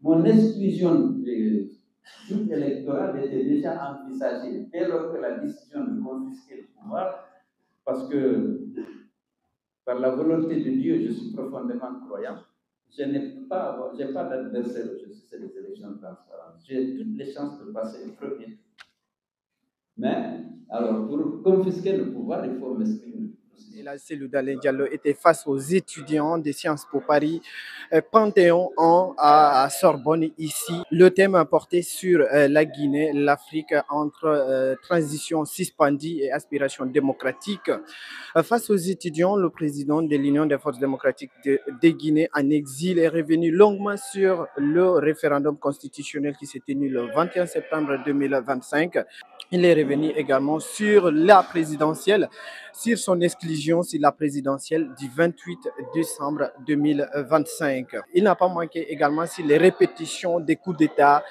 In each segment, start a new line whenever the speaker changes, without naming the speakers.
Mon exclusion du joute électoral était déjà envisagée dès lors que la décision de confisquer le pouvoir, parce que par la volonté de Dieu, je suis profondément croyant. Je n'ai pas d'adversaire aujourd'hui sur les élections transparentes. J'ai toutes les chances de passer le premier. Mais, alors, pour confisquer le pouvoir, il faut m'exprimer.
Et là, Cellou Dalein Diallo était face aux étudiants des Sciences Po Paris, Panthéon à Sorbonne ici. Le thème porté sur la Guinée, l'Afrique entre transition suspendue et aspiration démocratique. Face aux étudiants, le président de l'Union des forces démocratiques de Guinée en exil est revenu longuement sur le référendum constitutionnel qui s'est tenu le 21 septembre 2025. Il est revenu également sur la présidentielle, sur son exclusion sur la présidentielle du 28 décembre 2025. Il n'a pas manqué également sur les répétitions des coups d'État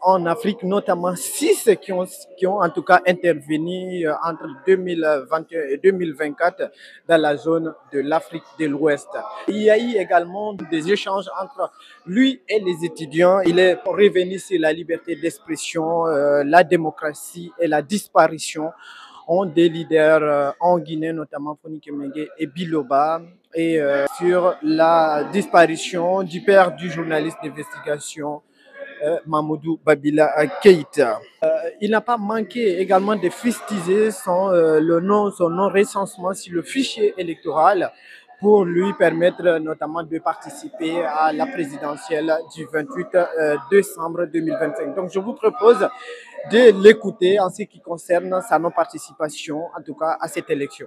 en Afrique, notamment 6 qui ont en tout cas intervenu entre 2021 et 2024 dans la zone de l'Afrique de l'Ouest. Il y a eu également des échanges entre lui et les étudiants. Il est revenu sur la liberté d'expression, la démocratie et la disparition des leaders en Guinée, notamment Fonike Mengue et Biloba, et sur la disparition du père du journaliste d'investigation Mamoudou Babila Keïta. Il n'a pas manqué également de fustiger son non-recensement sur le fichier électoral pour lui permettre notamment de participer à la présidentielle du 28 décembre 2025. Donc je vous propose de l'écouter en ce qui concerne sa non-participation, en tout cas à cette élection.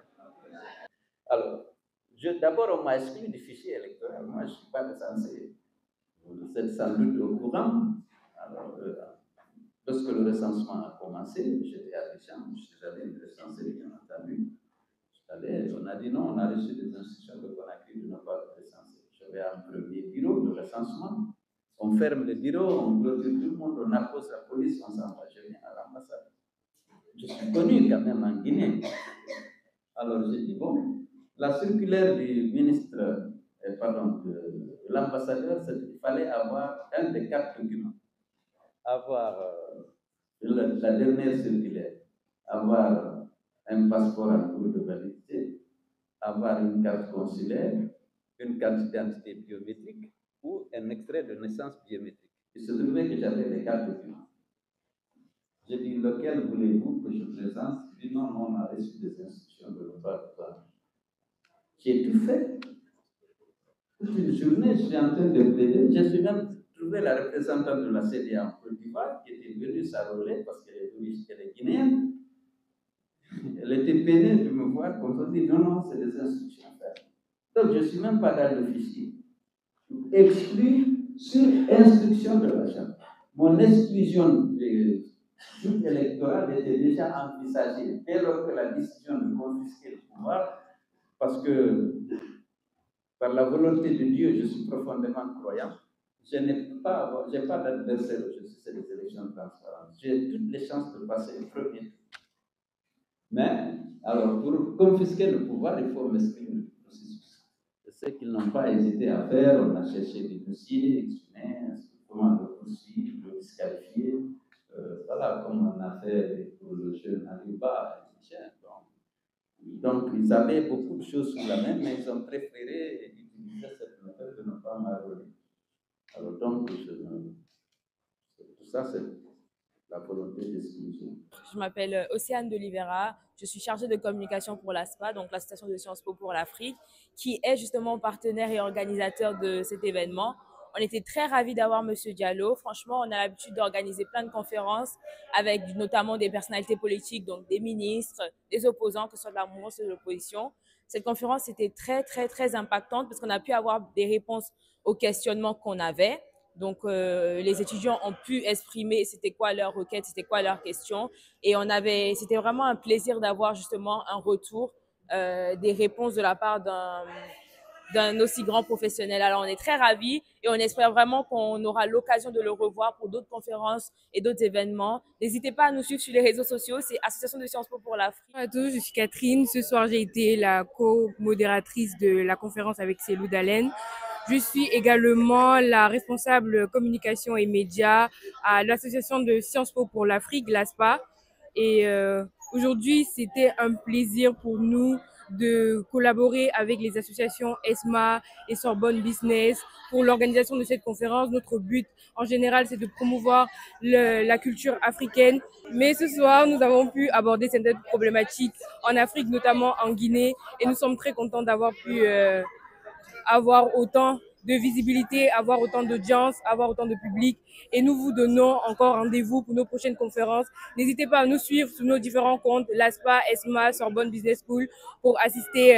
Alors, d'abord, on m'a exclu du fichier électoral. Moi, je ne suis pas recensé. Vous êtes sans doute au courant. Alors, lorsque le recensement a commencé, j'étais à Abidjan, je suis allé me recenser, bien entendu. On a dit non, on a reçu des instructions de Conakry de ne pas le recenser. Je vais à un premier bureau de recensement. On ferme le bureau, on clôture tout le monde, on appose la police, on s'en va. Je viens à l'ambassade. Je suis connu quand même en Guinée. Alors j'ai dit, bon, la circulaire du ministre, de l'ambassadeur, c'est qu'il fallait avoir un des 4 documents. Avoir la dernière circulaire, avoir un passeport en cours de validité, avoir une carte consulaire, une carte d'identité biométrique ou un extrait de naissance biométrique. Il se trouvait que j'avais les 4 documents. J'ai dit, lequel voulez-vous que je présente? Il dit, non, on a reçu des instructions de ne pas. J'ai tout fait. Toute une journée, je suis en train de plaider. Je suis même trouvé la représentante de la CDA en Côte d'Ivoire qui était venue s'enrôler parce qu'elle est guinéenne. Elle était peinée de me voir comme ça, dit non, c'est des instructions à faire. Donc je ne suis même pas dans le fichier. Exclu sur instruction de la Chambre. Mon exclusion du joute électoral était déjà envisagée dès lors que la décision de confisquer le pouvoir, parce que par la volonté de Dieu, je suis profondément croyant. Je n'ai pas d'adversaire aujourd'hui sur les élections transparentes. J'ai toutes les chances de passer le premier. Mais, alors, pour confisquer le pouvoir, il faut m'exprimer le processus. C'est ce qu'ils n'ont pas hésité à faire. On a cherché des dossiers, exprimer, comment le poursuivre, le disqualifier. Voilà, comme on a fait pour le jeune Aliba. Donc, ils avaient beaucoup de choses sous la main, mais ils ont préféré utiliser cette méthode de ne pas m'enrôler. Alors, donc, tout ça, c'est la volonté d'exclusion.
Je m'appelle Océane de Oliveira, je suis chargée de communication pour l'ASPA, donc l'Association de Sciences Po pour l'Afrique, qui est justement partenaire et organisateur de cet événement. On était très ravis d'avoir M. Diallo. Franchement, on a l'habitude d'organiser plein de conférences avec notamment des personnalités politiques, donc des ministres, des opposants, que ce soit de la mouvance ou de l'opposition. Cette conférence était très, très, très impactante parce qu'on a pu avoir des réponses aux questionnements qu'on avait. Donc, les étudiants ont pu exprimer c'était quoi leur requête, c'était quoi leur question. Et c'était vraiment un plaisir d'avoir justement un retour, des réponses de la part d'un aussi grand professionnel. Alors, on est très ravis et on espère vraiment qu'on aura l'occasion de le revoir pour d'autres conférences et d'autres événements. N'hésitez pas à nous suivre sur les réseaux sociaux, c'est Association de Sciences Po pour l'Afrique.
Bonjour à tous, je suis Catherine. Ce soir, j'ai été la co-modératrice de la conférence avec Cellou Dalein.
Je suis également la responsable communication et médias à l'association de Sciences Po pour l'Afrique, l'ASPA. Et aujourd'hui, c'était un plaisir pour nous de collaborer avec les associations ESMA et Sorbonne Business pour l'organisation de cette conférence. Notre but, en général, c'est de promouvoir la culture africaine. Mais ce soir, nous avons pu aborder certaines problématiques en Afrique, notamment en Guinée, et nous sommes très contents d'avoir pu avoir autant de visibilité, avoir autant d'audience, avoir autant de public. Et nous vous donnons encore rendez-vous pour nos prochaines conférences. N'hésitez pas à nous suivre sur nos différents comptes, l'ASPA, ESMA, Sorbonne Business School, pour assister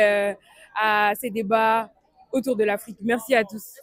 à ces débats autour de l'Afrique. Merci à tous.